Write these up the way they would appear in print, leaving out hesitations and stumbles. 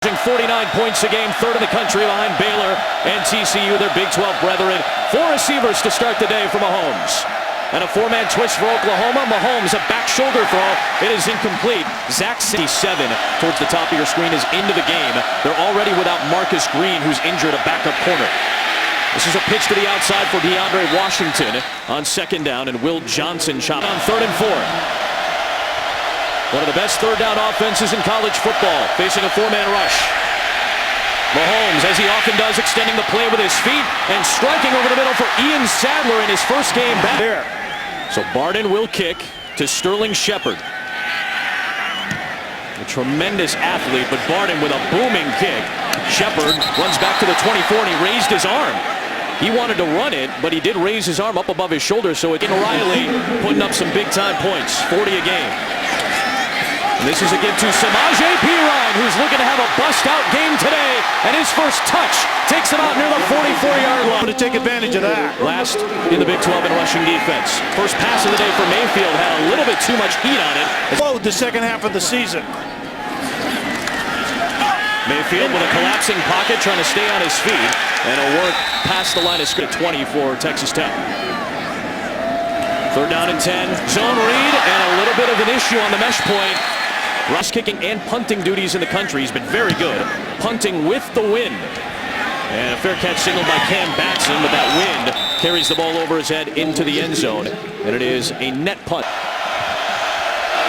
49 points a game, third in the country behind Baylor and TCU, their Big 12 brethren. 4 receivers to start the day for Mahomes. And a 4-man twist for Oklahoma. Mahomes, a back shoulder throw. It is incomplete. Zach 7 towards the top of your screen is into the game. They're already without Marcus Green, who's injured, a backup corner. This is a pitch to the outside for DeAndre Washington on second down, and Will Johnson shot on 3rd and 4. One of the best third down offenses in college football, facing a 4-man rush. Mahomes, as he often does, extending the play with his feet and striking over the middle for Ian Sadler in his first game back. There. So Barden will kick to Sterling Shepard. A tremendous athlete, but Barden with a booming kick. Shepard runs back to the 24, and he raised his arm. He wanted to run it, but he did raise his arm up above his shoulder, so it Riley putting up some big-time points, 40 a game. And this is a give to Samaje Perine, who's looking to have a bust-out game today, and his first touch takes him out near the 44-yard line. To take advantage of that. Last in the Big 12 in rushing defense. First pass of the day for Mayfield had a little bit too much heat on it. Followed the second half of the season. Mayfield with a collapsing pocket, trying to stay on his feet, and a work past the line of scrimmage. 20 for Texas Tech. 3rd down and 10. Zone read, and a little bit of an issue on the mesh point. Rush kicking and punting duties in the country. He's been very good. Punting with the wind. And a fair catch signaled by Cam Batson, but that wind carries the ball over his head into the end zone. And it is a net punt.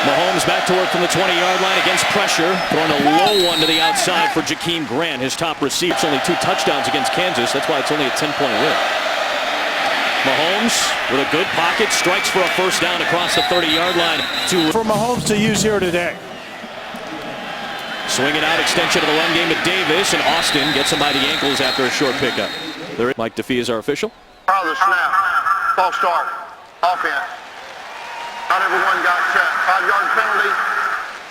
Mahomes back to work from the 20-yard line against pressure. Throwing a low one to the outside for Jakeem Grant, his top receiver. It's only 2 touchdowns against Kansas. That's why it's only a 10-point win. Mahomes with a good pocket, strikes for a first down across the 30-yard line. For Mahomes to use here today. Swinging out, extension of the run game to Davis, and Austin gets him by the ankles after a short pickup. Mike DeFee is our official. Out of the snap, false start, offense. Not everyone got set. 5-yard penalty.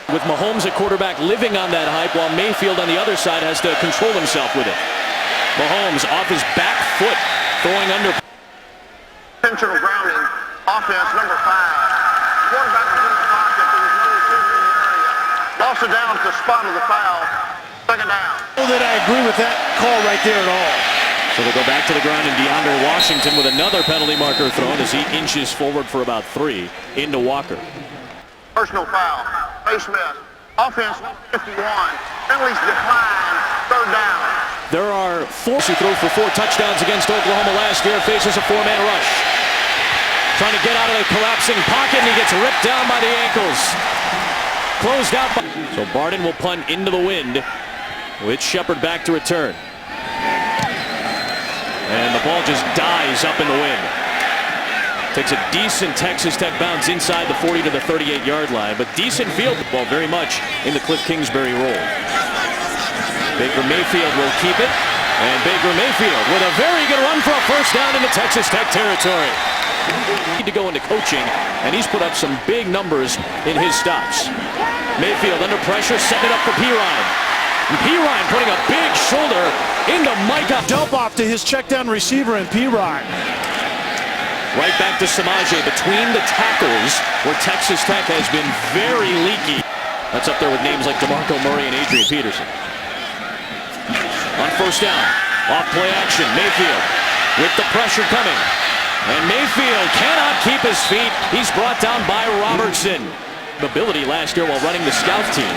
With Mahomes at quarterback living on that hype, while Mayfield on the other side has to control himself with it. Mahomes off his back foot, throwing under. Intentional grounding, offense number 5. Quarterback was in the pocket. There was no receiving in the area. Lost it down at the spot of the foul. Second down. I don't know that I agree with that call right there at all. So they go back to the ground, and DeAndre Washington with another penalty marker thrown as he inches forward for about 3 into Walker. Personal foul. Smith. Offense 51. Penalties decline. 3rd down. There are 4 who threw for 4 touchdowns against Oklahoma last year. Faces a 4-man rush. Trying to get out of the collapsing pocket, and he gets ripped down by the ankles. Closed out. So Barden will punt into the wind with Shepard back to return. And the ball just dies up in the wind. Takes a decent Texas Tech bounce inside the 40 to the 38-yard line, but decent field ball very much in the Kliff Kingsbury role. Baker Mayfield will keep it, and Baker Mayfield with a very good run for a first down into Texas Tech territory. Need to go into coaching, and he's put up some big numbers in his stops. Mayfield under pressure, setting it up for Perine. Perine putting a big shoulder into Micah. Dump off to his check down receiver and Perine. Right back to Samaje between the tackles, where Texas Tech has been very leaky. That's up there with names like DeMarco Murray and Adrian Peterson. On first down, off play action, Mayfield with the pressure coming. And Mayfield cannot keep his feet. He's brought down by Robertson. Ability last year while running the scout team.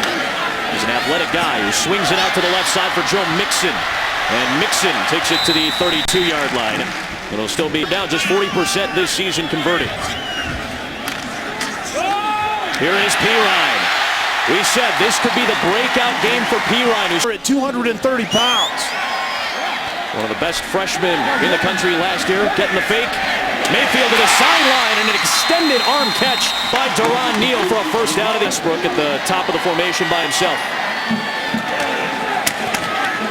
He's an athletic guy who swings it out to the left side for Joe Mixon. And Mixon takes it to the 32-yard line. It'll still be down just 40% this season converted. Here is Perine. We said this could be the breakout game for Perine, who's at 230 pounds. One of the best freshmen in the country last year, getting the fake. Mayfield to the sideline, and an extended arm catch by Deron Neal for a first down of Westbrook at the top of the formation by himself.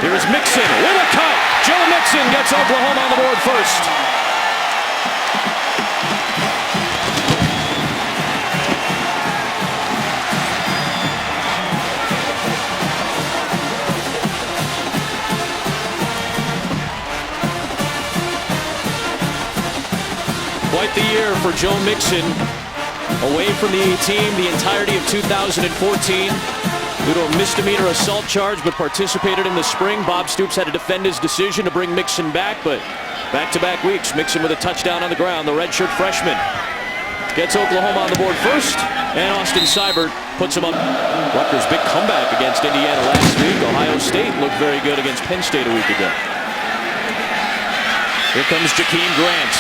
Here's Mixon with a cut. Joe Mixon gets Oklahoma on the board first. Quite the year for Joe Mixon. Away from the team the entirety of 2014. due to a misdemeanor assault charge, but participated in the spring. Bob Stoops had to defend his decision to bring Mixon back, but back-to-back weeks, Mixon with a touchdown on the ground. The redshirt freshman gets Oklahoma on the board first, and Austin Seibert puts him up. Rutgers' big comeback against Indiana last week. Ohio State looked very good against Penn State a week ago. Here comes Jakeem Grant.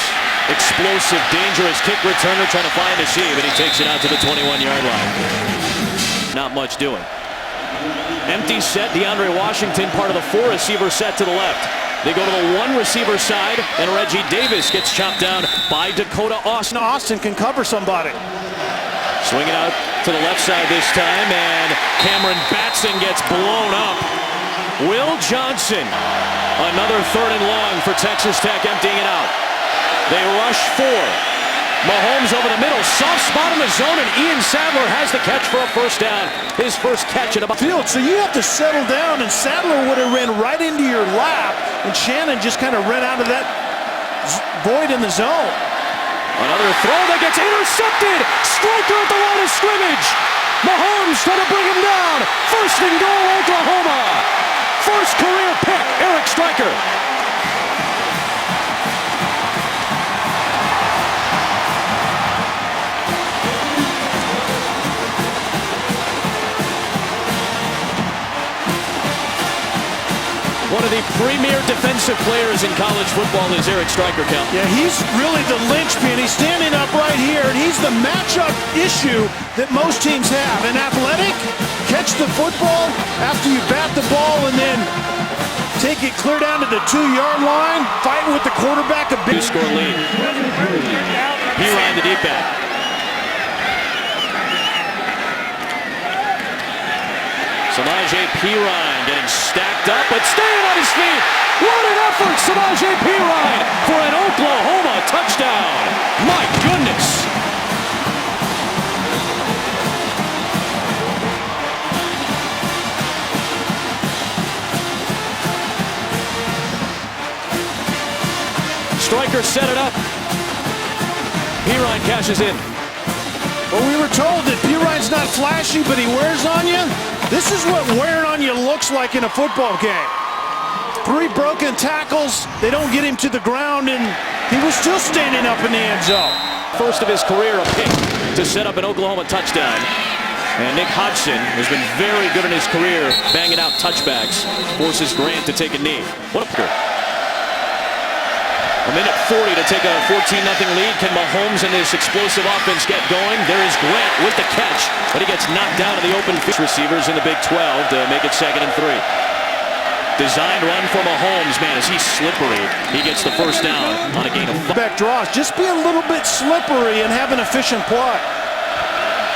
Explosive, dangerous kick returner trying to find a seam, and he takes it out to the 21-yard line. Not much doing. Empty set, DeAndre Washington, part of the 4-receiver set to the left. They go to the 1-receiver side, and Reggie Davis gets chopped down by Dakota Austin. Austin can cover somebody. Swinging out to the left side this time, and Cameron Batson gets blown up. Will Johnson, another 3rd and long for Texas Tech, emptying it out. They rush 4. Mahomes over the middle, soft spot in the zone, and Ian Sadler has the catch for a first down. His first catch at about field. So you have to settle down, and Sadler would have ran right into your lap, and Shannon just kind of ran out of that void in the zone. Another throw that gets intercepted. Striker at the line of scrimmage. Mahomes trying to bring him down. 1st and goal, Oklahoma. First career pick, Eric Striker. One of the premier defensive players in college football is Eric Striker, Cal. Yeah, he's really the linchpin. He's standing up right here, and he's the matchup issue that most teams have. An athletic, catch the football after you bat the ball, and then take it clear down to the 2-yard line, fight with the quarterback. A big score lead. He ran the deep back. Samaje Perine getting stacked up, but staying on his feet. What an effort, Samaje Perine, for an Oklahoma touchdown. My goodness. Striker set it up. Perine cashes in. Well, we were told that Perine's not flashy, but he wears on you. This is what wearing on you looks like in a football game. 3 broken tackles. They don't get him to the ground, and he was still standing up in the end zone. First of his career, a pick to set up an Oklahoma touchdown. And Nick Hodgson has been very good in his career, banging out touchbacks. Forces Grant to take a knee. What a pick. A minute 40 to take a 14-0 lead. Can Mahomes and this explosive offense get going? There is Grant with the catch, but he gets knocked down to the open field. Receivers in the Big 12 to make it 2nd and 3. Designed run for Mahomes. Man, is he slippery. He gets the first down on a gain of 5. Back draws. Just be a little bit slippery and have an efficient play.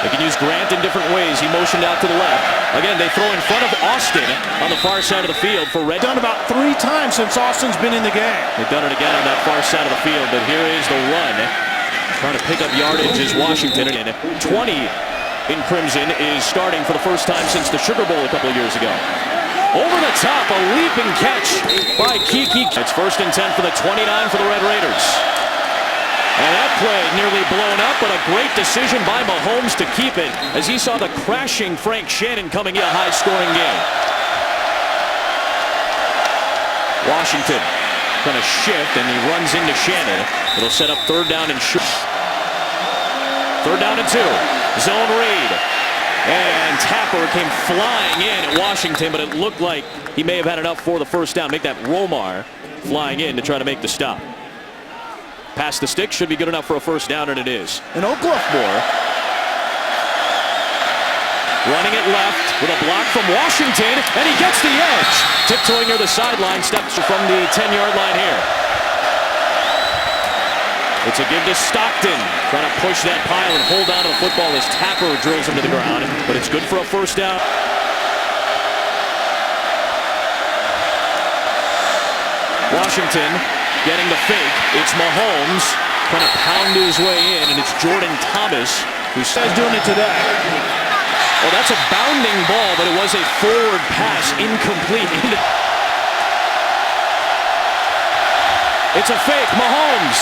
They can use Grant in different ways. He motioned out to the left. Again, they throw in front of Austin on the far side of the field for Red. Done about 3 times since Austin's been in the game. They've done it again on that far side of the field, but here is the run. Trying to pick up yardage is Washington. And 20 in Crimson is starting for the first time since the Sugar Bowl a couple of years ago. Over the top, a leaping catch by Kiki. It's 1st and 10 for the 29 for the Red Raiders. And that play nearly blown up, but a great decision by Mahomes to keep it as he saw the crashing Frank Shannon coming in a high-scoring game. Washington going to shift, and he runs into Shannon. It'll set up 3rd down and short. 3rd down and 2. Zone read. And Tapper came flying in at Washington, but it looked like he may have had enough for the first down. Make that Romar flying in to try to make the stop. Pass the stick should be good enough for a first down, and it is. And Oklahoma running it left with a block from Washington, and he gets the edge. Tiptoeing near the sideline, steps from the 10-yard line here. It's a give to Stockton, trying to push that pile and hold on to the football as Tapper drills him to the ground, but it's good for a first down. Washington getting the fake. It's Mahomes trying to pound his way in, and it's Jordan Thomas who's doing it today. Well, that's a bounding ball, but it was a forward pass, incomplete. It's a fake. Mahomes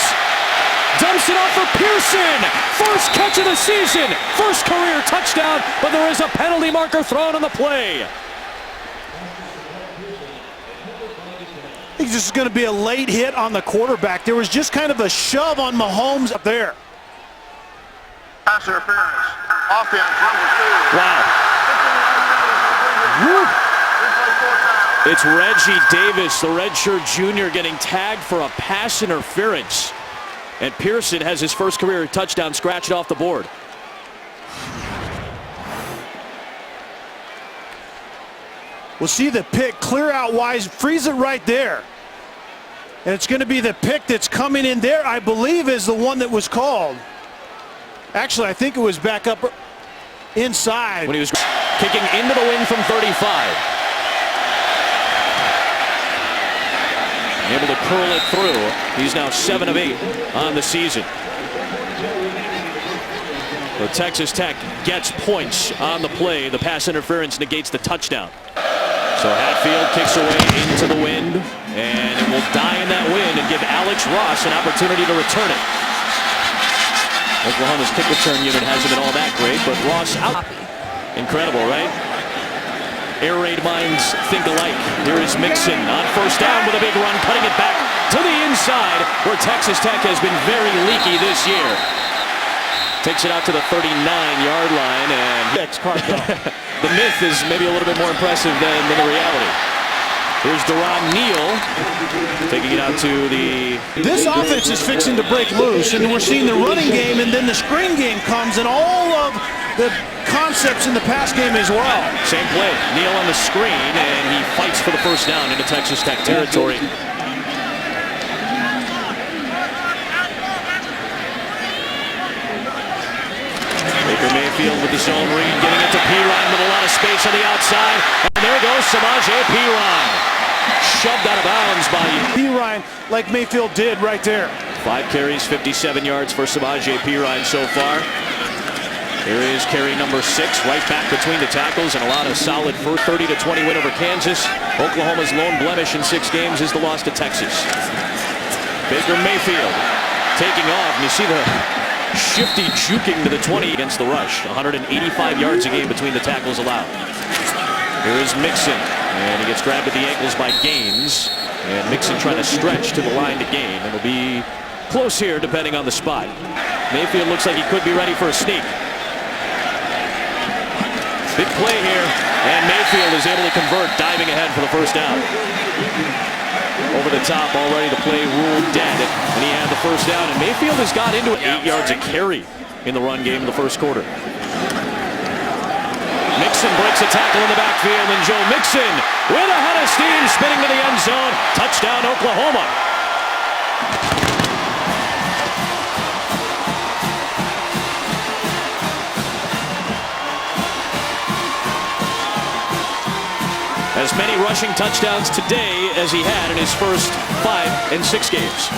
Dumps it off for Pearson. First catch of the season. First career touchdown, but there is a penalty marker thrown on the play. I think this is going to be a late hit on the quarterback. There was just kind of a shove on Mahomes up there. Pass interference. Offense, number 2. Wow. Woo. It's Reggie Davis, the redshirt junior, getting tagged for a pass interference. And Pearson has his first career touchdown scratched off the board. We'll see the pick clear out wise, freeze it right there. And it's going to be the pick that's coming in there, I believe, is the one that was called. Actually, I think it was back up inside. When he was kicking into the wind from 35. Able to curl it through. He's now 7 of 8 on the season. So Texas Tech gets points on the play. The pass interference negates the touchdown. So Hatfield kicks away into the wind, and it will die in that wind and give Alex Ross an opportunity to return it. Oklahoma's kick return unit hasn't been all that great, but Ross out. Incredible, right? Air raid minds think alike. Here is Mixon on first down with a big run, cutting it back to the inside, where Texas Tech has been very leaky this year. Takes it out to the 39-yard line, and the myth is maybe a little bit more impressive than the reality. Here's Deron Neal taking it out to the... This offense is fixing to break loose, and we're seeing the running game, and then the screen game comes, and all of the concepts in the pass game as well. Same play. Neal on the screen, and he fights for the first down into Texas Tech territory. Baker Mayfield with the zone read, getting it to Perine with a lot of space on the outside. And there goes Samaje Perine. Shoved out of bounds by Perine, like Mayfield did right there. 5 carries, 57 yards for Samaje Perine so far. Here is carry number 6, right back between the tackles, and a lot of solid for 30-20 win over Kansas. Oklahoma's lone blemish in 6 games is the loss to Texas. Baker Mayfield taking off, and you see the shifty juking to the 20 against the rush. 185 yards a game between the tackles allowed. Here is Mixon, and he gets grabbed at the ankles by Gaines. And Mixon trying to stretch to the line to gain. It'll be close here depending on the spot. Mayfield looks like he could be ready for a sneak. Big play here, and Mayfield is able to convert, diving ahead for the first down. Over the top already, the play ruled dead, and he had the first down, and Mayfield has got into it. 8 yards a carry in the run game in the first quarter. Mixon breaks a tackle in the backfield, and Joe Mixon with a head of steam spinning to the end zone. Touchdown, Oklahoma. As many rushing touchdowns today as he had in his first 5 and 6 games.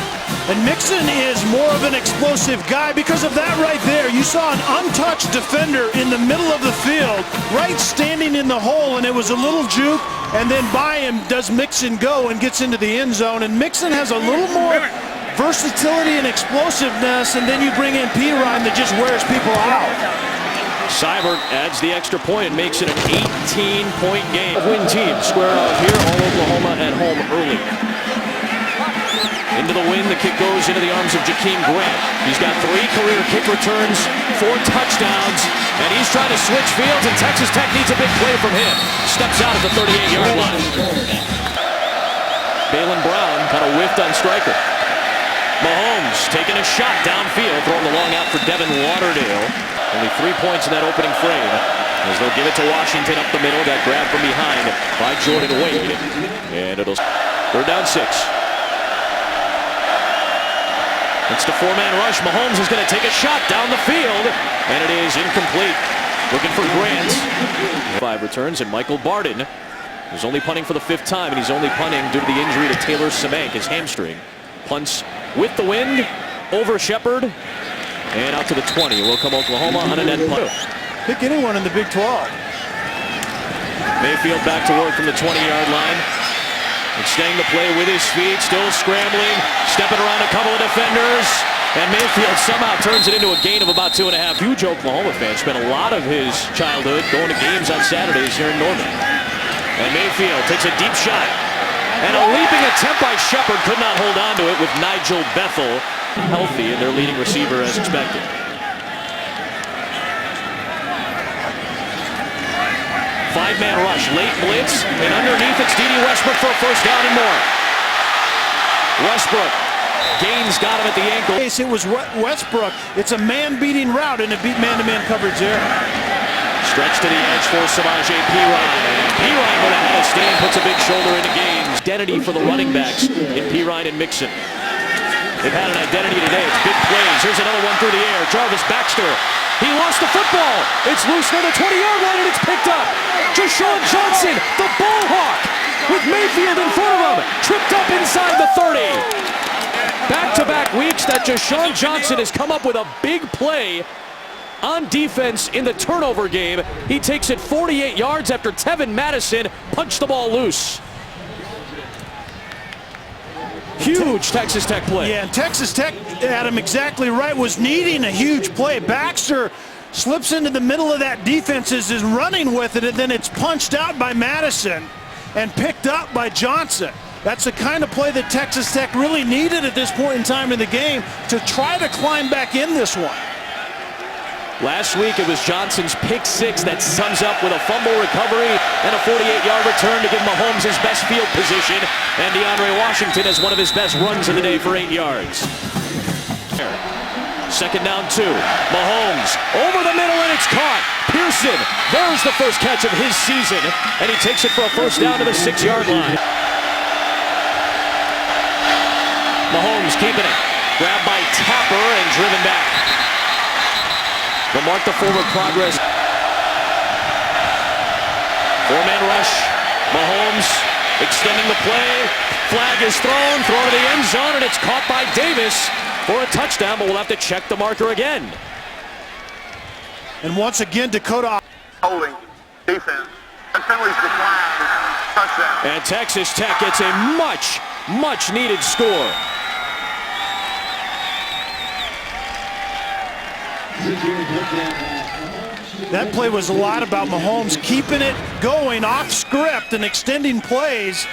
And Mixon is more of an explosive guy because of that right there. You saw an untouched defender in the middle of the field, right standing in the hole, and it was a little juke, and then by him does Mixon go and gets into the end zone. And Mixon has a little more versatility and explosiveness, and then you bring in Perine that just wears people out. Seibert adds the extra point and makes it an 18-point game. Win team square off here, all Oklahoma at home early. Into the wind, the kick goes into the arms of Jakeem Grant. He's got 3 career kick returns, 4 touchdowns, and he's trying to switch fields, and Texas Tech needs a big play from him. Steps out at the 38-yard line. Balin Brown kind of whiffed on Stryker. Mahomes taking a shot downfield, throwing the long out for Devin Lauderdale. Only 3 points in that opening frame, as they'll give it to Washington up the middle. Got grabbed from behind by Jordan Wade, and it'll 3rd down 6. It's the 4-man rush. Mahomes is going to take a shot down the field, and it is incomplete. Looking for Grant. 5 returns, and Michael Barden is only punting for the 5th time, and he's only punting due to the injury to Taylor Semank, his hamstring. Punts with the wind over Shepard, and out to the 20. Will come Oklahoma on a net punt. Pick anyone in the Big 12. Mayfield back to work from the 20-yard line. Extending the play with his feet, still scrambling, stepping around a couple of defenders, And Mayfield somehow turns it into a gain of about 2.5. Huge Oklahoma fan. Spent a lot of his childhood going to games on Saturdays here in Norman. And Mayfield takes a deep shot. And a leaping attempt by Shepard, could not hold on to it with Nigel Bethel healthy and their leading receiver as expected. Five-man rush, late blitz, and underneath it's D.D. Westbrook for a first down and more. Westbrook, Gaines got him at the ankle. It was Westbrook. It's a man-beating route, and it beat man-to-man coverage there. Stretch to the edge for Samaje Perine. Perine with a head of steam puts a big shoulder into Gaines. Identity for the running backs in Perine and Mixon. They've had an identity today. It's big plays. Here's another one through the air. Jarvis Baxter. He lost the football. It's loose near the 20-yard line, and it's picked up. Deshaun Johnson, the ball hawk, with Mayfield in front of him. Tripped up inside the 30. Back-to-back weeks that Deshaun Johnson has come up with a big play on defense in the turnover game. He takes it 48 yards after Tevin Madison punched the ball loose. Huge Texas Tech play. Yeah, and Texas Tech, Adam, exactly right, was needing a huge play. Baxter slips into the middle of that defense, is running with it, and then it's punched out by Madison and picked up by Johnson. That's the kind of play that Texas Tech really needed at this point in time in the game to try to climb back in this one. Last week it was Johnson's pick six that sums up with a fumble recovery and a 48-yard return to give Mahomes his best field position, and DeAndre Washington has one of his best runs of the day for 8 yards. Second down 2. Mahomes over the middle, and it's caught. Pearson, there's the first catch of his season, and he takes it for a first down to the 6-yard line. Mahomes keeping it. Grabbed by Tapper and driven back. They'll mark the forward progress. Four-man rush. Mahomes extending the play. Flag is thrown to the end zone, and it's caught by Davis for a touchdown, but we'll have to check the marker again. And once again, Dakota Holding defense. And penalties declined. Touchdown. And Texas Tech gets a much needed score. That play was a lot about Mahomes keeping it going off script and extending plays.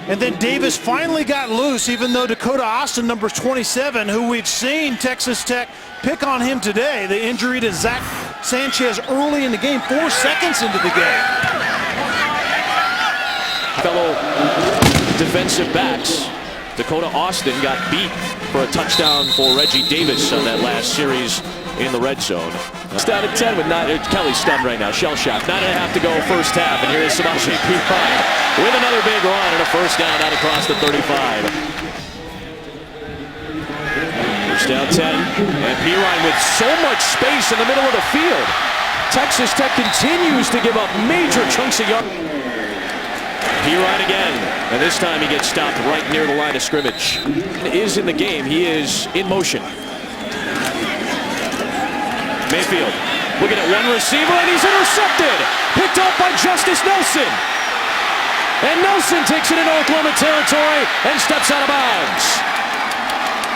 And then Davis finally got loose, even though Dakota Austin, number 27, who we've seen Texas Tech pick on him today. The injury to Zach Sanchez early in the game, 4 seconds into the game. Fellow defensive backs. Dakota Austin got beat for a touchdown for Reggie Davis on that last series in the red zone. It's down at 10 with Kelly's stunned right now, shell shock. 9.5 to go first half, and here is Samaje Perine with another big run and a first down out across the 35. First down 10, and Perine with so much space in the middle of the field. Texas Tech continues to give up major chunks of yards. Perine again, and this time he gets stopped right near the line of scrimmage. Is in the game, he is in motion. Mayfield looking at one receiver, and he's intercepted. Picked up by Justice Nelson. And Nelson takes it into Oklahoma territory and steps out of bounds.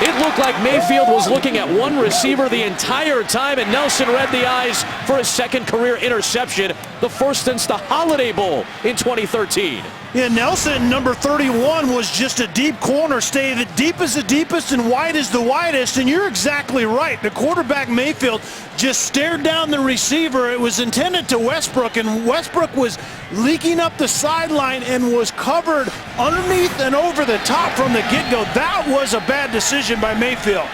It looked like Mayfield was looking at one receiver the entire time, and Nelson read the eyes for his second career interception, the first since the Holiday Bowl in 2013. Yeah, Nelson, number 31, was just a deep corner. Stay the deep is the deepest and wide is the widest, and you're exactly right. The quarterback, Mayfield, just stared down the receiver. It was intended to Westbrook, and Westbrook was leaking up the sideline and was covered underneath and over the top from the get-go. That was a bad decision by Mayfield.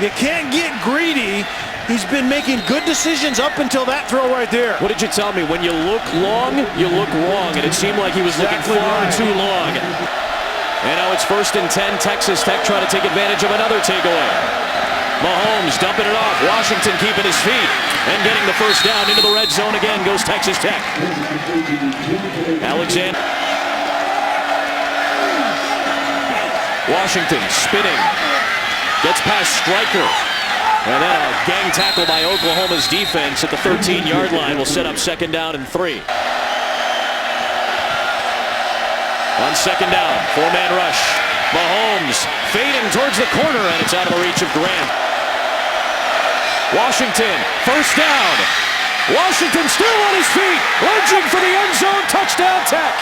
You can't get greedy. He's been making good decisions up until that throw right there. What did you tell me? When you look long, you look wrong, and it seemed like he was looking far too long. And now it's 1st and 10. Texas Tech trying to take advantage of another takeaway. Mahomes dumping it off. Washington keeping his feet and getting the first down into the red zone again goes Texas Tech. Alexander. Washington spinning. Gets past Stryker. And then a gang tackle by Oklahoma's defense at the 13-yard line will set up second down and 3. On second down, 4-man rush. Mahomes fading towards the corner, and it's out of the reach of Grant. Washington, first down. Washington still on his feet, lunging for the end zone, touchdown Tech.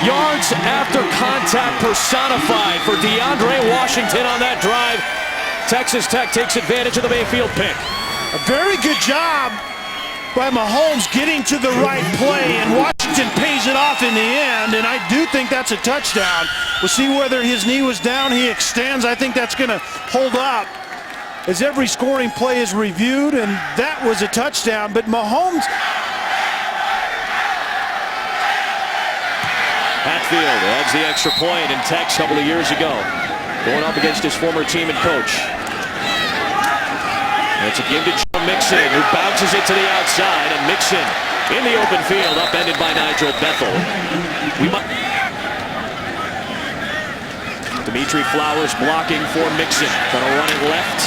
Yards after contact personified for DeAndre Washington on that drive. Texas Tech takes advantage of the Mayfield pick. A very good job by Mahomes getting to the right play, and Washington pays it off in the end, and I do think that's a touchdown. We'll see whether his knee was down, he extends. I think that's going to hold up as every scoring play is reviewed, and that was a touchdown. But Mahomes... Hatfield adds the extra point in Tech a couple of years ago, going up against his former team and coach. And it's a give to Joe Mixon, who bounces it to the outside, and Mixon in the open field, upended by Nigel Bethel. Dimitri Flowers blocking for Mixon, trying to run it left,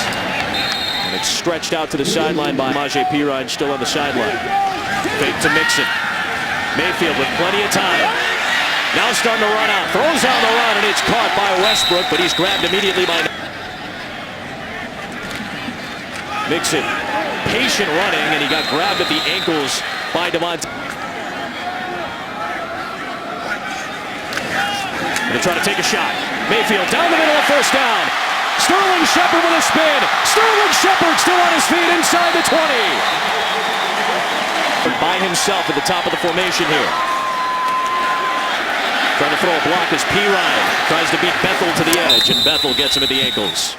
and it's stretched out to the sideline by Samaje Perine, still on the sideline. Fake to Mixon. Mayfield with plenty of time. Now starting to run out, throws on the run, and it's caught by Westbrook, but he's grabbed immediately by Mixon. Patient running, and he got grabbed at the ankles by Devontae. Gonna try to take a shot. Mayfield down the middle of first down. Sterling Shepard with a spin. Sterling Shepard still on his feet inside the 20. By himself at the top of the formation here. Trying to throw a block as Perine tries to beat Bethel to the edge, and Bethel gets him at the ankles.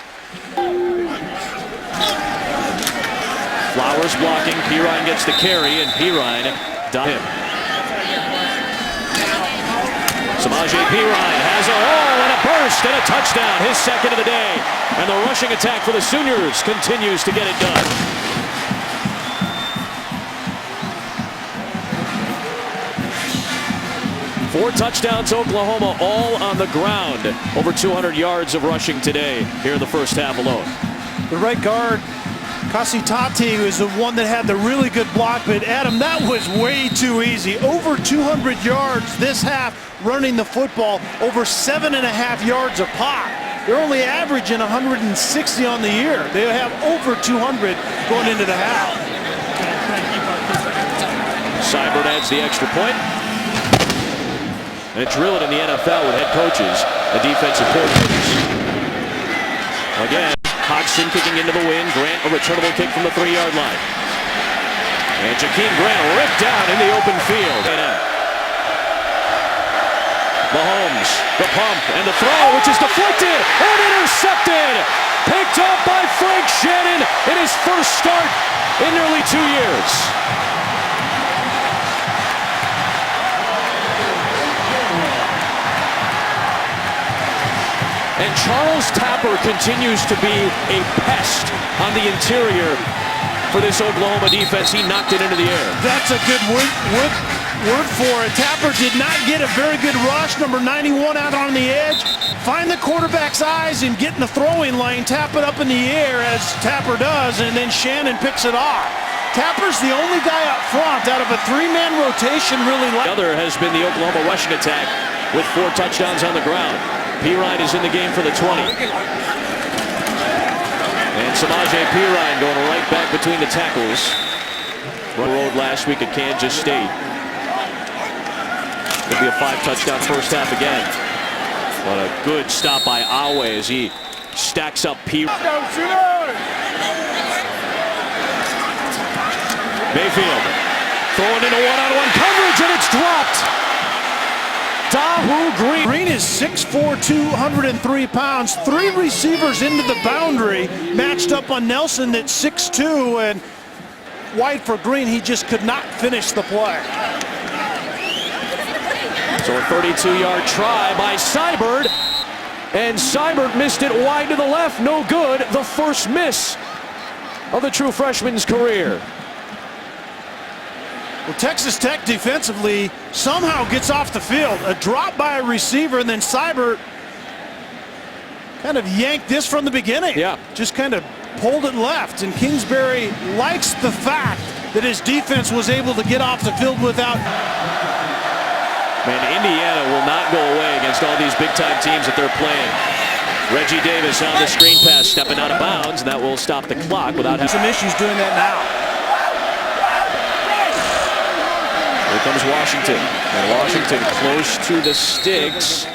Flowers blocking, Perine gets the carry, and Perine down him. Samaje Perine has a haul and a burst and a touchdown, his second of the day. And the rushing attack for the Sooners continues to get it done. 4 touchdowns, Oklahoma, all on the ground. Over 200 yards of rushing today here in the first half alone. The right guard, Kasitati, was the one that had the really good block, but Adam, that was way too easy. Over 200 yards this half running the football, over 7.5 yards a pop. They're only averaging 160 on the year. They have over 200 going into the half. Seibert adds the extra point. And drill it in the NFL with head coaches and defensive coordinators. Again, Hodgson kicking into the wind. Grant a returnable kick from the 3-yard line. And Jakeem Grant ripped down in the open field. Mahomes, the pump and the throw, which is deflected and intercepted. Picked up by Frank Shannon in his first start in nearly 2 years. And Charles Tapper continues to be a pest on the interior for this Oklahoma defense. He knocked it into the air. That's a good word for it. Tapper did not get a very good rush. Number 91 out on the edge. Find the quarterback's eyes and get in the throwing lane. Tap it up in the air as Tapper does, and then Shannon picks it off. Tapper's the only guy up front out of a 3-man rotation really. The other has been the Oklahoma rushing attack with 4 touchdowns on the ground. Perine is in the game for the 20. And Samaje Perine going right back between the tackles. Road last week at Kansas State. Could be a 5-touchdown first half again. What a good stop by Awe as he stacks up Perine. Mayfield throwing into one-on-one coverage, and it's dropped. Dahu Green. Green is 6'4", 203 pounds. 3 receivers into the boundary, matched up on Nelson at 6'2", and wide for Green. He just could not finish the play. So a 32-yard try by Seibert, and Seibert missed it wide to the left. No good. The first miss of the true freshman's career. Well, Texas Tech defensively somehow gets off the field. A drop by a receiver, and then Seibert kind of yanked this from the beginning. Yeah. Just kind of pulled it left, and Kingsbury likes the fact that his defense was able to get off the field without. Man, Indiana will not go away against all these big-time teams that they're playing. Reggie Davis on the screen pass, stepping out of bounds, and that will stop the clock without having some issues doing that now. Here comes Washington. And Washington close to the sticks.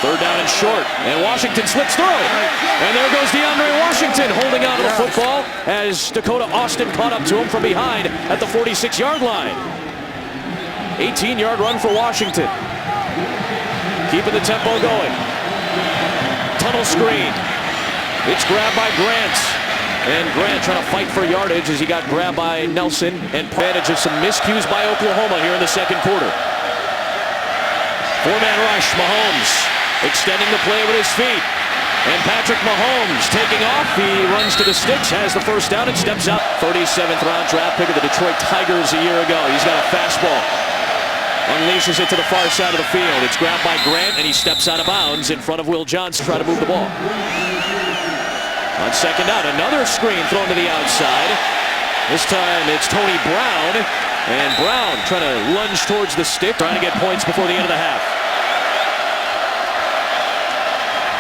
Third down and short. And Washington slips through. And there goes DeAndre Washington holding on to the football as Dakota Austin caught up to him from behind at the 46-yard line. 18-yard run for Washington. Keeping the tempo going. Tunnel screen. It's grabbed by Grant. And Grant trying to fight for yardage as he got grabbed by Nelson, and advantage of some miscues by Oklahoma here in the second quarter. Four-man rush, Mahomes extending the play with his feet. And Patrick Mahomes taking off. He runs to the sticks, has the first down, and steps out. 37th round draft pick of the Detroit Tigers a year ago. He's got a fastball. Unleashes it to the far side of the field. It's grabbed by Grant, and he steps out of bounds in front of Will Johnson to try to move the ball. On second down, another screen thrown to the outside. This time it's Tony Brown. And Brown trying to lunge towards the stick, trying to get points before the end of the half.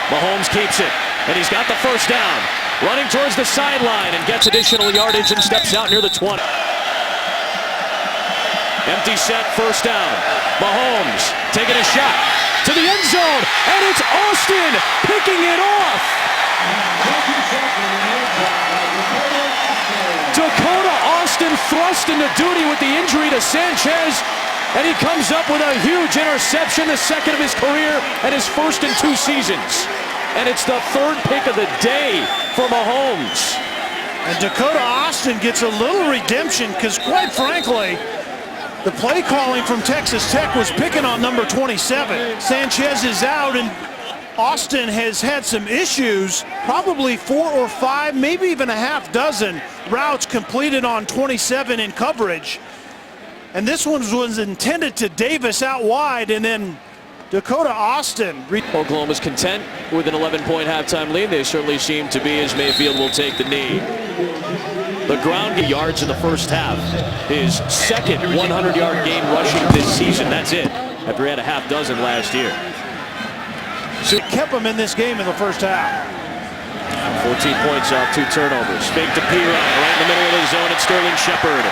Mahomes keeps it, and he's got the first down. Running towards the sideline and gets additional yardage and steps out near the 20. Empty set, first down. Mahomes taking a shot to the end zone, and it's Austin picking it off. Dakota Austin thrust into duty with the injury to Sanchez, and he comes up with a huge interception, the second of his career and his first in 2 seasons. And it's the third pick of the day for Mahomes. And Dakota Austin gets a little redemption because, quite frankly, the play calling from Texas Tech was picking on number 27. Sanchez is out, and Austin has had some issues, probably 4 or 5, maybe even a half dozen routes completed on 27 in coverage. And this one was intended to Davis out wide, and then Dakota Austin. Oklahoma's content with an 11-point halftime lead. They certainly seem to be, as Mayfield will take the knee. The ground yards in the first half. His second 100-yard game rushing this season. That's it, after he had a half dozen last year. So kept him in this game in the first half. 14 points off 2 turnovers. Fake to Piron, right in the middle of the zone at Sterling Shepard.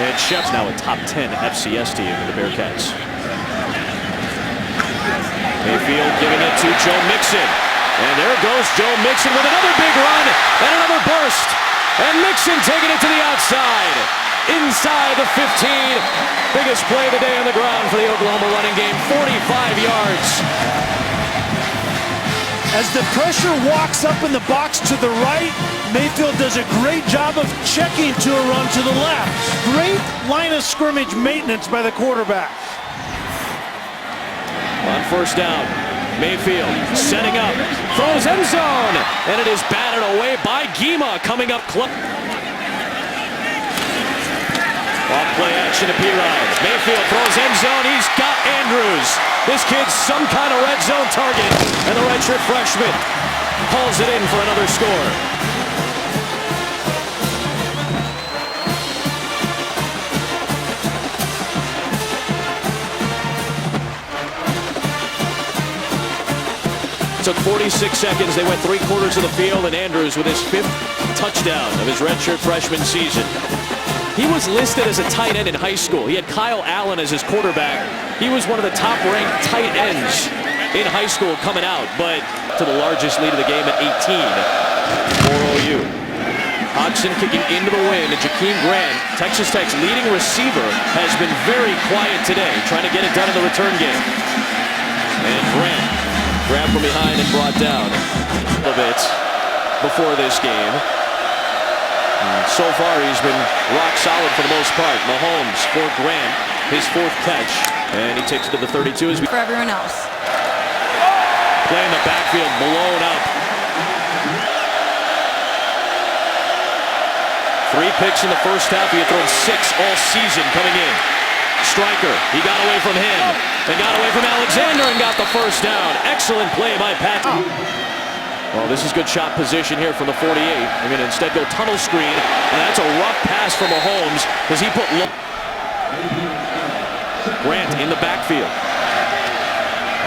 And Shep's now a top 10 FCS team in the Bearkats. Mayfield giving it to Joe Mixon. And there goes Joe Mixon with another big run and another burst. And Mixon taking it to the outside. Inside the 15. Biggest play of the day on the ground for the Oklahoma running game. 45 yards. As the pressure walks up in the box to the right, Mayfield does a great job of checking to a run to the left. Great line of scrimmage maintenance by the quarterback. On first down, Mayfield setting up, throws end zone, and it is batted away by Gima coming up close. Off play action to Piron. Mayfield throws end zone. He's got Andrews. This kid's some kind of red zone target. And the redshirt freshman hauls it in for another score. Took 46 seconds. They went 3/4 of the field, and Andrews with his 5th touchdown of his redshirt freshman season. He was listed as a tight end in high school. He had Kyle Allen as his quarterback. He was one of the top-ranked tight ends in high school coming out, but to the largest lead of the game at 18 for OU. Hodgson kicking into the wind, and Jakeem Grant, Texas Tech's leading receiver, has been very quiet today, trying to get it done in the return game. And Grant grabbed from behind and brought down a bit before this game. And so far, he's been rock solid for the most part. Mahomes for Grant, his 4th catch, and he takes it to the 32 as we for everyone else. Play in the backfield, blown up. 3 picks in the first half. He had thrown 6 all season coming in. Striker, he got away from him and got away from Alexander and got the first down. Excellent play by Pat. Well, this is good shot position here from the 48. They're going to instead go tunnel screen, and that's a rough pass from Mahomes because he put Grant in the backfield.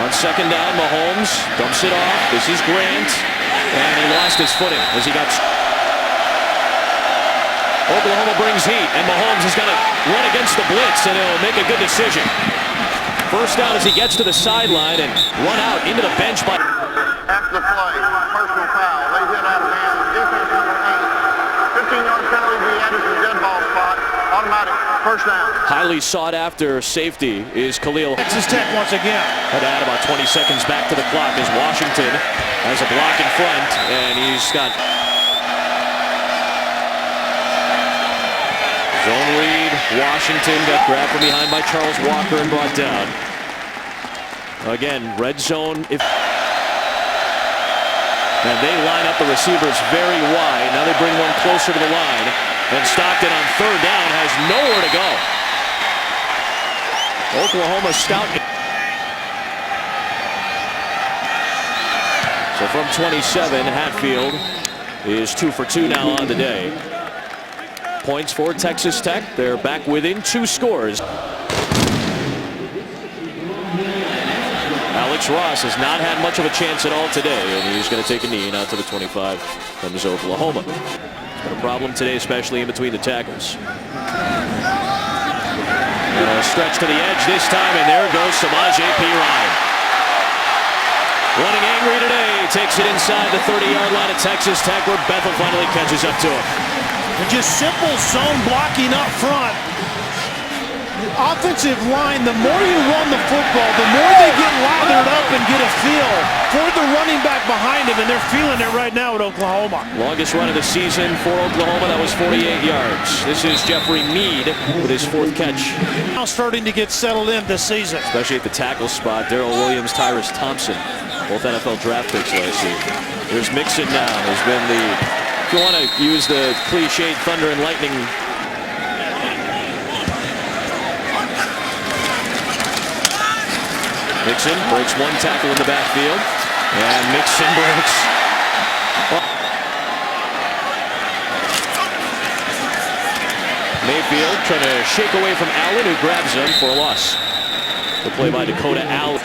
On second down, Mahomes dumps it off. This is Grant. And he lost his footing as he got... Oklahoma brings heat, and Mahomes is going to run against the blitz, and he'll make a good decision. First down as he gets to the sideline and run out into the bench by... After the play, personal foul. They hit out of bounds. Defense number 8. 15-yard penalty be added to the dead ball spot. Automatic first down. Highly sought after safety is Khalil. Texas Tech once again. Had to add about 20 seconds back to the clock as Washington has a block in front, and he's got... Zone read, Washington got grabbed from behind by Charles Walker and brought down. Again, red zone. And they line up the receivers very wide. Now they bring one closer to the line. And Stockton on third down has nowhere to go. Oklahoma scout. So from 27, Hatfield is 2 for 2 now on the day. Points for Texas Tech. They're back within 2 scores. Alex Ross has not had much of a chance at all today, and he's going to take a knee and out to the 25 from Oklahoma. It's been a problem today, especially in between the tackles. And a stretch to the edge this time, and there goes Samaje Perine. Running angry today, takes it inside the 30-yard line of Texas Tech, where Bethel finally catches up to him. And just simple zone blocking up front. Offensive line, the more you run the football, the more they get lathered up and get a feel for the running back behind him, and they're feeling it right now at Oklahoma. Longest run of the season for Oklahoma, that was 48 yards. This is Jeffrey Mead with his 4th catch. Now starting to get settled in this season. Especially at the tackle spot. Darrell Williams, Tyrus Thompson, both NFL draft picks last year. There's Mixon now, has been the... If you want to use the cliched thunder and lightning. Mixon breaks one tackle in the backfield, and Mixon breaks. Mayfield trying to shake away from Allen, who grabs him for a loss. The play by Dakota Allen.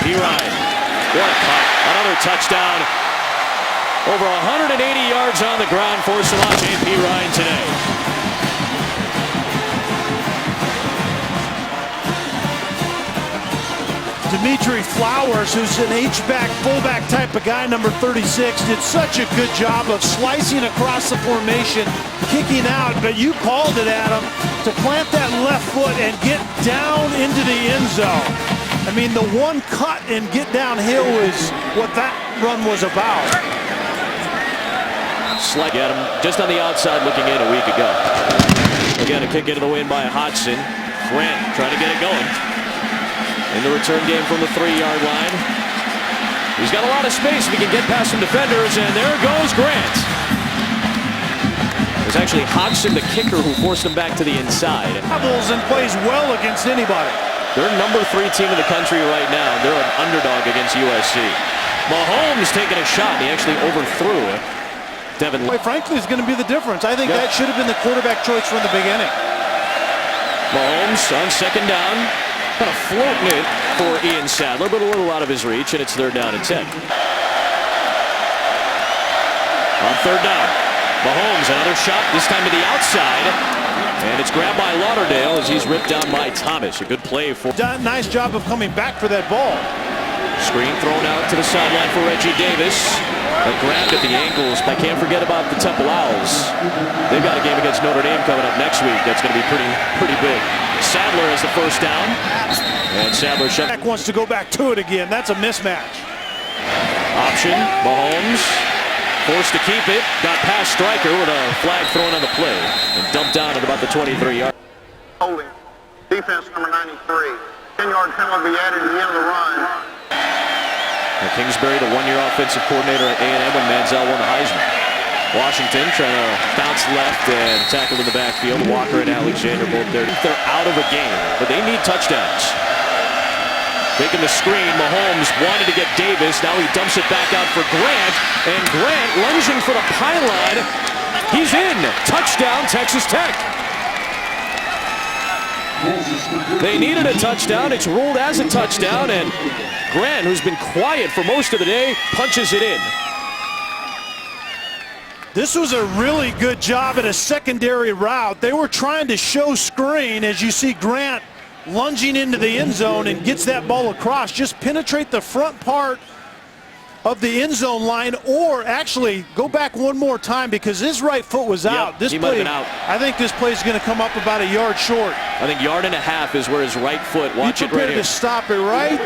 Perine, what a cut. Another touchdown. Over 180 yards on the ground for Samaje Perine today. Dimitri Flowers, who's an H-back, fullback type of guy, number 36, did such a good job of slicing across the formation, kicking out, but you called it, Adam, to plant that left foot and get down into the end zone. I mean, the one cut and get downhill is what that run was about. Slight at him just on the outside looking in a week ago. Again, a kick into the wind by Hodson. Grant trying to get it going. In the return game from the 3-yard line. He's got a lot of space if he can get past some defenders, and there goes Grant. It was actually Hodson, the kicker, who forced him back to the inside. Travels and plays well against anybody. They're number 3 team in the country right now. They're an underdog against USC. Mahomes taking a shot, and he actually overthrew Devin. Quite frankly, is going to be the difference. I think that should have been the quarterback choice from the beginning. Mahomes on second down. Kind of floating it for Ian Sadler, but a little out of his reach, and it's 3rd down and 10. On 3rd down, Mahomes, another shot, this time to the outside, and it's grabbed by Lauderdale as he's ripped down by Thomas. A good play for... Nice job of coming back for that ball. Screen thrown out to the sideline for Reggie Davis. Grabbed at the ankles. I can't forget about the Temple Owls. They've got a game against Notre Dame coming up next week. That's going to be pretty big. Sadler has the first down, and Sadler wants to go back to it again. That's a mismatch. Option, Mahomes forced to keep it. Got past Stryker with a flag thrown on the play and dumped down at about the 23-yard. Holding. Defense number 93. 10-yard penalty be added at the end of the run. And Kingsbury, the 1-year offensive coordinator at A&M when Manziel won the Heisman. Washington trying to bounce left and tackled in the backfield. Walker and Alexander both there. They're out of a game, but they need touchdowns. Taking the screen, Mahomes wanted to get Davis. Now he dumps it back out for Grant, and Grant lunging for the pylon. He's in. Touchdown, Texas Tech. They needed a touchdown. It's ruled as a touchdown, and Grant, who's been quiet for most of the day, punches it in. This was a really good job at a secondary route. They were trying to show screen, as you see Grant lunging into the end zone and gets that ball across. Just penetrate the front part of the end zone line, or actually go back one more time because his right foot was out. Yep, this he play, might have been out. I think this play is going to come up about a yard short. I think 1.5 yards is where his right foot. Watch it right here. To stop it right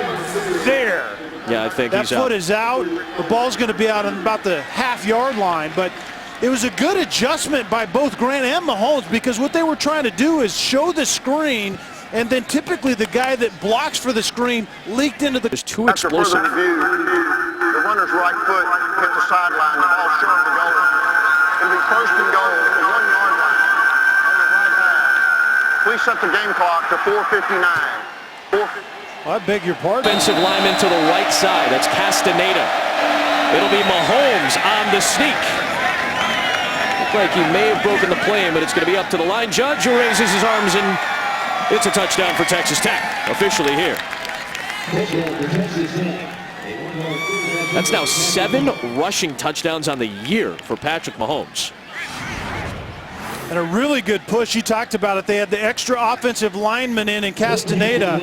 there. Yeah, I think that he's out. That foot is out. The ball's going to be out on about the half-yard line, but it was a good adjustment by both Grant and Mahomes, because what they were trying to do is show the screen, and then typically the guy that blocks for the screen leaked into the. There's too explosive. After further review, the runner's right foot hit the sideline. The ball short of the goal. It'll be first and goal at the 1 yard line. Please set the game clock to 4:59. I beg your pardon. Offensive lineman to the right side. That's Castaneda. It'll be Mahomes on the sneak. Looked like he may have broken the plane, but it's going to be up to the line judge, who raises his arms, and it's a touchdown for Texas Tech, officially here. That's now 7 rushing touchdowns on the year for Patrick Mahomes. And a really good push. You talked about it. They had the extra offensive lineman in Castaneda.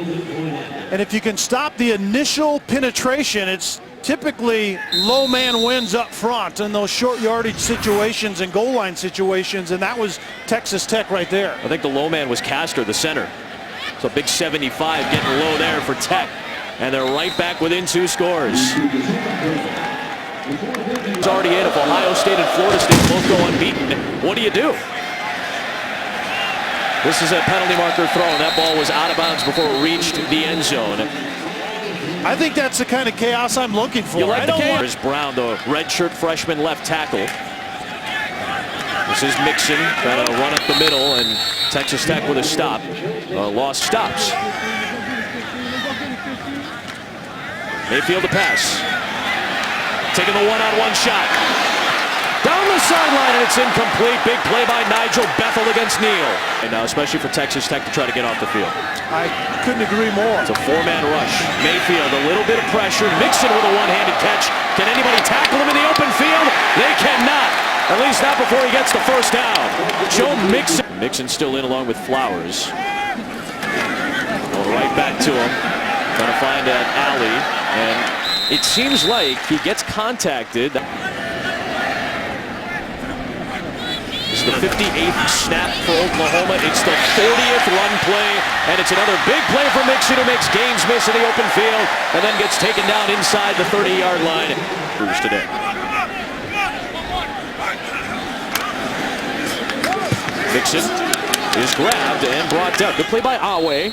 And if you can stop the initial penetration, it's typically low man wins up front in those short yardage situations and goal line situations, and that was Texas Tech right there. I think the low man was Castor, the center. So big 75 getting low there for Tech. And they're right back within 2 scores. It's already in. If Ohio State and Florida State both go unbeaten, what do you do? This is a penalty marker throw, and that ball was out of bounds before it reached the end zone. I think that's the kind of chaos I'm looking for. You like the chaos? There's Brown, the redshirt freshman left tackle. This is Mixon trying to run up the middle, and Texas Tech with a stop. Lost stops. Mayfield to pass. Taking the one-on-one shot. Down the sideline, and it's incomplete. Big play by Nigel Bethel against Neal. And now, especially for Texas Tech to try to get off the field. I couldn't agree more. It's a 4-man rush. Mayfield, a little bit of pressure. Mixon with a one-handed catch. Can anybody tackle him in the open field? They cannot. At least not before he gets the first down. Joe Mixon. Mixon still in along with Flowers. Going right back to him. Trying to find an alley. And it seems like he gets contacted. This is the 58th snap for Oklahoma. It's the 40th run play, and it's another big play for Mixon, who makes Gaines miss in the open field and then gets taken down inside the 30-yard line. Today. Mixon is grabbed and brought down. Good play by Awe.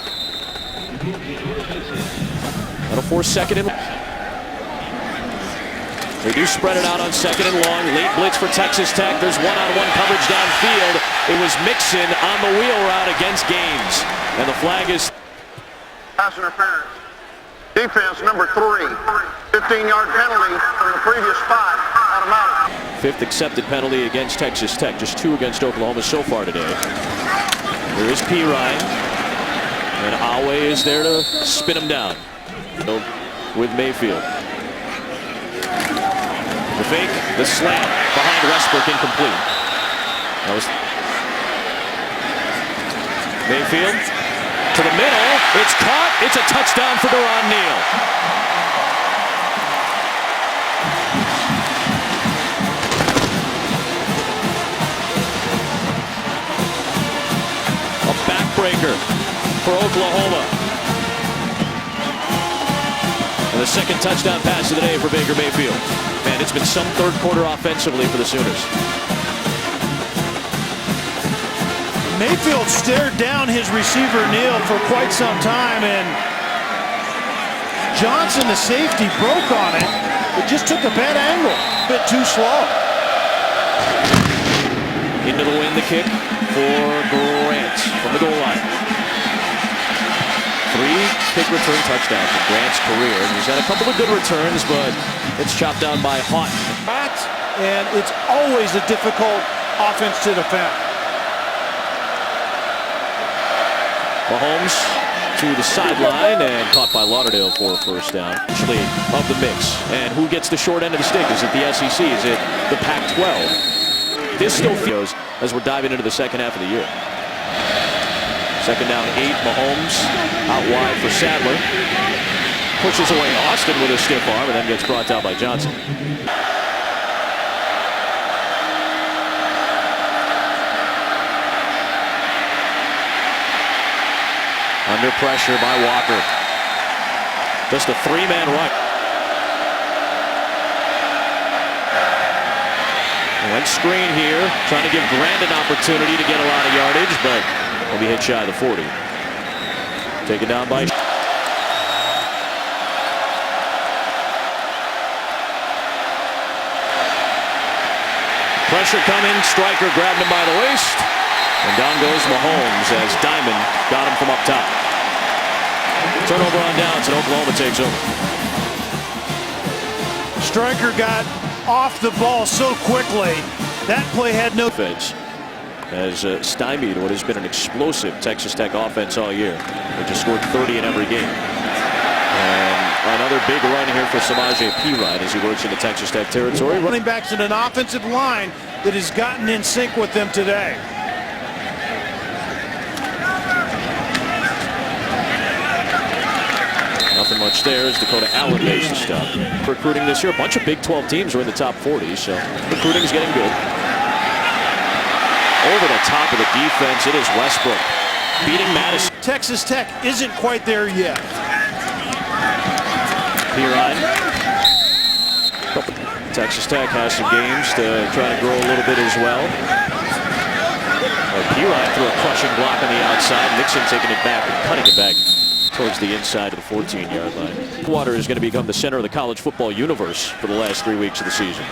That'll force second and long. They do spread it out on second and long. Late blitz for Texas Tech. There's one-on-one coverage downfield. It was Mixon on the wheel route against Gaines. And the flag is... Pass interference. Defense number 3. 15-yard penalty from the previous spot. Automatic. 5th accepted penalty against Texas Tech. Just 2 against Oklahoma so far today. There is P. Ryan. And Awe is there to spin him down. With Mayfield. The fake, the slam behind Westbrook, incomplete. That was Mayfield to the middle. It's caught. It's a touchdown for Deron Neal. A backbreaker for Oklahoma. And the second touchdown pass of the day for Baker Mayfield. Man, it's been some third quarter offensively for the Sooners. Mayfield stared down his receiver Neal for quite some time, and Johnson, the safety, broke on it. It just took a bad angle. A bit too slow. Into the wind, the kick for Grant from the goal line. 3 kick return touchdowns in Grant's career. And he's had a couple of good returns, but it's chopped down by Haught. And it's always a difficult offense to defend. Mahomes to the sideline and caught by Lauderdale for a first down. Actually, of the mix. And who gets the short end of the stick? Is it the SEC? Is it the Pac-12? This still feels as we're diving into the second half of the year. Second down 8, Mahomes out wide for Sadler. Pushes away Austin with a stiff arm and then gets brought down by Johnson. Under pressure by Walker. Just a 3-man rush. Went screen here, trying to give Grant an opportunity to get a lot of yardage, but will be hit shy of the 40. Taken down by pressure coming. Stryker grabbed him by the waist, and down goes Mahomes as Diamond got him from up top. Turnover on downs, and Oklahoma takes over. Stryker got off the ball so quickly. That play had no offense. Has stymied what has been an explosive Texas Tech offense all year. They just scored 30 in every game. And another big run here for Samaje Perine as he works into Texas Tech territory. Running backs in an offensive line that has gotten in sync with them today. Nothing much there as Dakota Allen makes the stop. Recruiting this year, a bunch of Big 12 teams are in the top 40, so recruiting is getting good. Over the top of the defense, it is Westbrook beating Madison. Texas Tech isn't quite there yet. Perine. Texas Tech has some games to try to grow a little bit as well. Perine threw a crushing block on the outside. Nixon taking it back and cutting it back towards the inside of the 14-yard line. Water is going to become the center of the college football universe for the last 3 weeks of the season.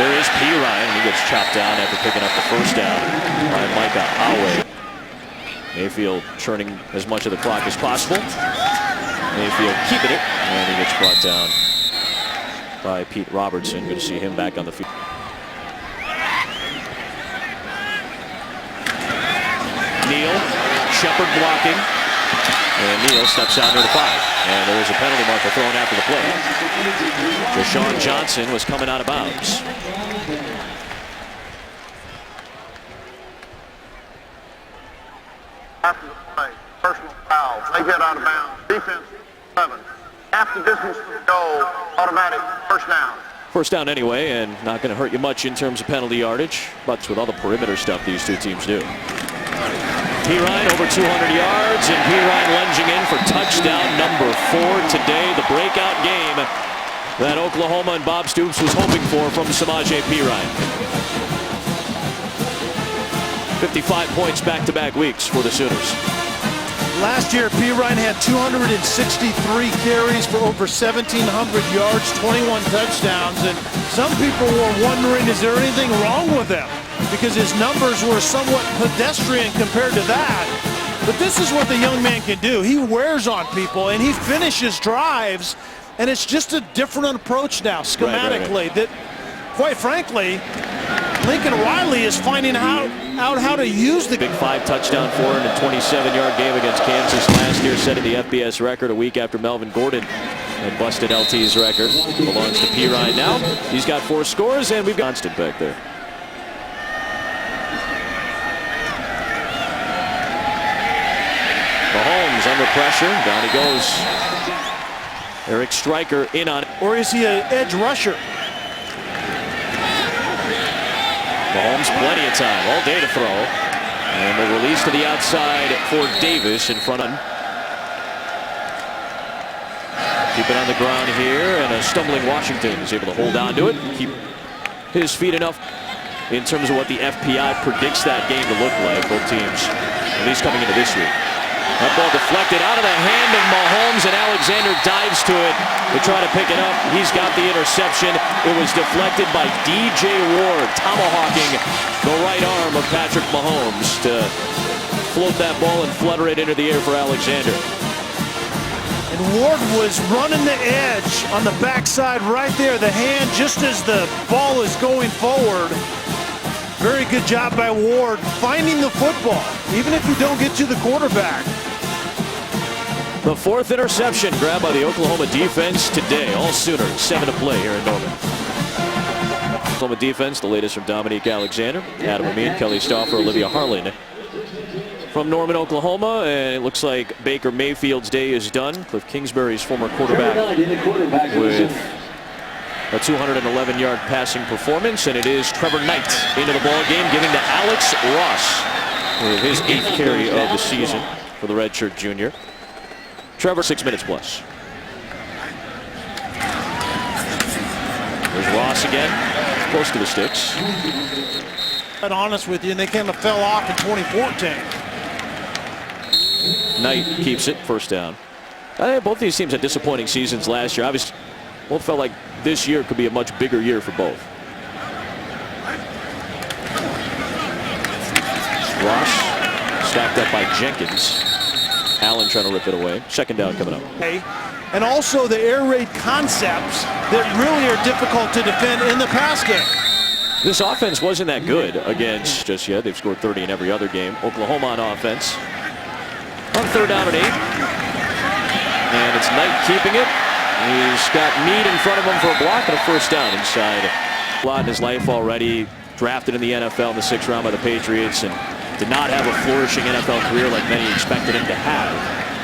There is Perine. He gets chopped down after picking up the first down by Micah Awe. Mayfield churning as much of the clock as possible. Mayfield keeping it, and he gets brought down by Pete Robertson. Good to see him back on the field. Neal, Shepard blocking. And Neal steps out near the 5. And there is a penalty marker thrown after the play. Deshaun Johnson was coming out of bounds. After the play, personal foul. They get out of bounds. Defense 7. After distance to the goal, automatic first down. First down anyway, and not going to hurt you much in terms of penalty yardage. But with all the perimeter stuff these two teams do. Perine over 200 yards, and Perine lunging in for touchdown number 4 today. The breakout game that Oklahoma and Bob Stoops was hoping for from Samaje Perine. 55 points back-to-back weeks for the Sooners. Last year, Perine had 263 carries for over 1,700 yards, 21 touchdowns, and some people were wondering, is there anything wrong with him? Because his numbers were somewhat pedestrian compared to that. But this is what the young man can do. He wears on people, and he finishes drives, and it's just a different approach now, schematically, that, quite frankly, Lincoln Riley is finding out how to use the big 5 touchdown 427-yard game against Kansas last year, setting the FBS record a week after Melvin Gordon had busted LT's record. Belongs to Perine now. He's got 4 scores, and we've got Constant back there. Mahomes under pressure. Down he goes. Eric Stryker in on it. Or is he an edge rusher? Mahomes plenty of time, all day to throw. And the release to the outside for Davis in front of him. Keep it on the ground here, and a stumbling Washington is able to hold on to it. Keep his feet enough in terms of what the FPI predicts that game to look like. Both teams, at least coming into this week. That ball deflected out of the hand of Mahomes, and Alexander dives to it to try to pick it up. He's got the interception. It was deflected by DJ Ward, tomahawking the right arm of Patrick Mahomes to float that ball and flutter it into the air for Alexander. And Ward was running the edge on the backside right there. The hand just as the ball is going forward. Very good job by Ward finding the football, even if you don't get to the quarterback. The fourth interception grabbed by the Oklahoma defense today. All Sooners, 7 to play here in Norman. Oklahoma defense, the latest from Dominique Alexander, Adam Amin, Kelly Stauffer, Olivia Harlan. From Norman, Oklahoma, and it looks like Baker Mayfield's day is done. Kliff Kingsbury's former quarterback with a 211-yard passing performance, and it is Trevor Knight into the ball game, giving to Alex Ross with his 8th carry of the season for the redshirt junior. Trevor, 6 minutes plus. There's Ross again, close to the sticks. I'm honest with you, and they kind of fell off in 2014. Knight keeps it, first down. I think both these teams had disappointing seasons last year. Obviously, both felt like this year could be a much bigger year for both. Ross stacked up by Jenkins. Allen trying to rip it away. Second down coming up. And also the air raid concepts that really are difficult to defend in the pass game. This offense wasn't that good against just yet. They've scored 30 in every other game. Oklahoma on offense. On 3rd down and 8. And it's Knight keeping it. He's got Meade in front of him for a block and a first down inside. A lot in his life already. Drafted in the NFL in the 6th round by the Patriots and did not have a flourishing NFL career like many expected him to have.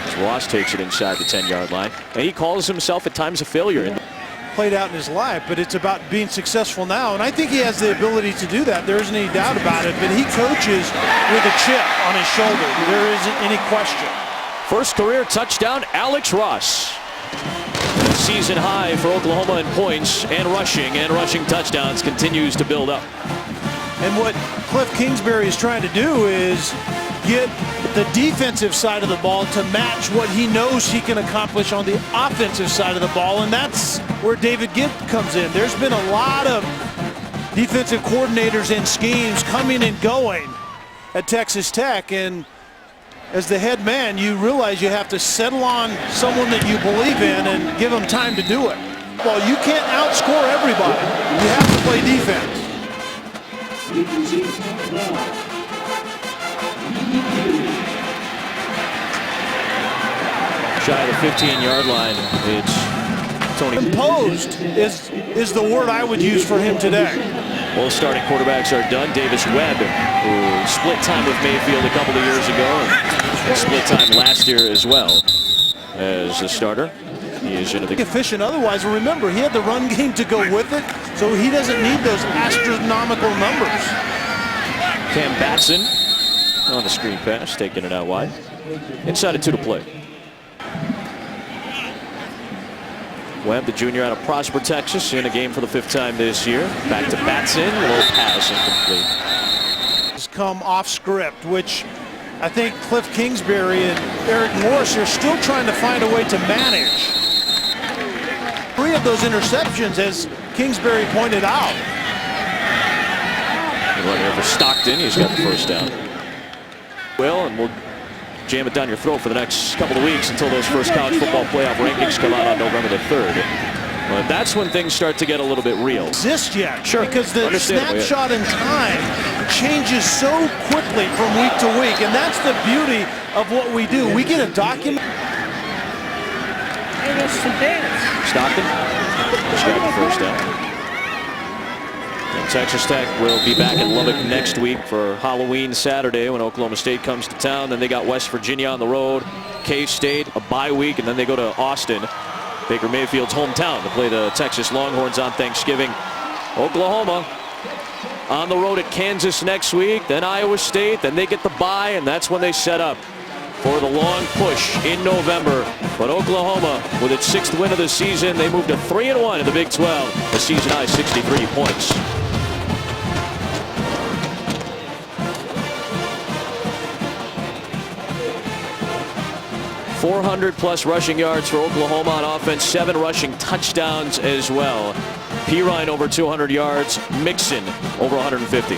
As Ross takes it inside the 10-yard line. And he calls himself at times a failure. Played out in his life, but it's about being successful now. And I think he has the ability to do that. There isn't any doubt about it. But he coaches with a chip on his shoulder. There isn't any question. First career touchdown, Alex Ross. Season high for Oklahoma in points and rushing touchdowns continues to build up. And what Kliff Kingsbury is trying to do is get the defensive side of the ball to match what he knows he can accomplish on the offensive side of the ball, and that's where David Gibb comes in. There's been a lot of defensive coordinators and schemes coming and going at Texas Tech, and as the head man, you realize you have to settle on someone that you believe in and give them time to do it. Well, you can't outscore everybody. You have to play defense. Shy of the 15-yard line. It's Tony. Imposed is the word I would use for him today. Both starting quarterbacks are done. Davis Webb, who split time with Mayfield a couple of years ago, and split time last year as well as a starter. He is into the efficient otherwise. Remember, he had the run game to go with it, so he doesn't need those astronomical numbers. Cam Batson on the screen pass, taking it out wide. Inside of 2 to play. Webb, the junior out of Prosper, Texas, in a game for the 5th time this year. Back to Batson, low pass incomplete. Has come off script, which I think Kliff Kingsbury and Eric Morris are still trying to find a way to manage. 3 of those interceptions, as Kingsbury pointed out. Right here for Stockton, he's got the first down. Well, and we'll jam it down your throat for the next couple of weeks until those first college football playoff rankings come out on November the 3rd. But that's when things start to get a little bit real. Exist yet? Sure. Because the snapshot in time changes so quickly from week to week, and that's the beauty of what we do. We get a document. Hey, that's some dance. Stockton, just got the first down. And Texas Tech will be back in Lubbock next week for Halloween Saturday when Oklahoma State comes to town. Then they got West Virginia on the road, K-State, a bye week, and then they go to Austin, Baker Mayfield's hometown, to play the Texas Longhorns on Thanksgiving. Oklahoma on the road at Kansas next week, then Iowa State, then they get the bye, and that's when they set up for the long push in November. But Oklahoma, with its 6th win of the season, they moved to 3-1 in the Big 12, a season-high 63 points. 400+ rushing yards for Oklahoma on offense, 7 rushing touchdowns as well. Pirine over 200 yards, Mixon over 150.